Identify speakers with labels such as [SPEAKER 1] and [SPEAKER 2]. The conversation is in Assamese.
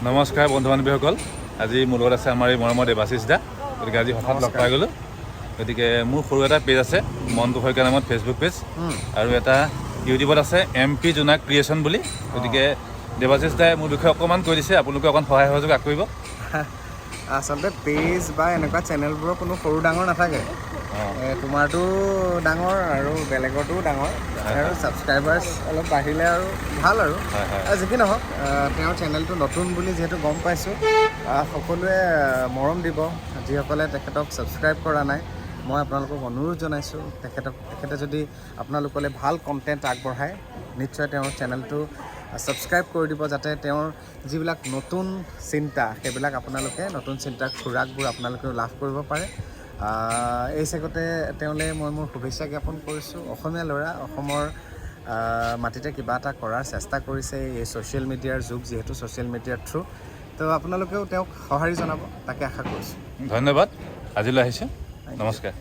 [SPEAKER 1] নমস্কাৰ বন্ধু বান্ধৱীসকল, আজি মোৰ লগত আছে আমাৰ এই মৰমৰ দেৱাশিষ দা। গতিকে আজি হঠাৎ লগ পাই গ'লোঁ। গতিকে মোৰ সৰু এটা পেজ আছে মনটো শইকীয়া নামত, ফেচবুক পেজ, আৰু এটা ইউটিউবত আছে MP জোনাক ক্ৰিয়েশ্যন বুলি। গতিকে দেৱাশিষ দাই মোৰ বিষয়ে অকণমান কৈ দিছে, আপোনালোকে অকণ সহায় সহযোগ কৰিব।
[SPEAKER 2] আচলতে পেজ বা এনেকুৱা চেনেলবোৰৰ কোনো সৰু ডাঙৰ নাথাকে। তোমাৰতো ডাঙৰ আৰু বেলেগৰটোও ডাঙৰ, আৰু ছাবস্ক্ৰাইবাৰ্ছ অলপ বাঢ়িলে আৰু ভাল আৰু যি কি নহওক। তেওঁৰ চেনেলটো নতুন বুলি যিহেতু গম পাইছোঁ, সকলোৱে মৰম দিব। যিসকলে তেখেতক ছাবস্ক্ৰাইব কৰা নাই, মই আপোনালোকক অনুৰোধ জনাইছোঁ, তেখেতে যদি আপোনালোকলৈ ভাল কণ্টেণ্ট আগবঢ়ায়, নিশ্চয় তেওঁৰ চেনেলটো ছাবস্ক্ৰাইব কৰি দিব, যাতে তেওঁৰ যিবিলাক নতুন চিন্তা, সেইবিলাক আপোনালোকে নতুন চিন্তাৰ খোৰাকবোৰ আপোনালোকেও লাভ কৰিব পাৰে। এই চেগতে তেওঁলৈ মই মোৰ শুভেচ্ছা জ্ঞাপন কৰিছোঁ। অসমীয়া ল'ৰা, অসমৰ মাটিতে কিবা এটা কৰাৰ চেষ্টা কৰিছে এই ছ'চিয়েল মিডিয়াৰ যুগ, যিহেতু ছ'চিয়েল মিডিয়াৰ থ্ৰু। তো আপোনালোকেও তেওঁক সঁহাৰি জনাব, তাকে আশা কৰিছোঁ।
[SPEAKER 1] ধন্যবাদ। আজিলৈ আহিছোঁ। নমস্কাৰ।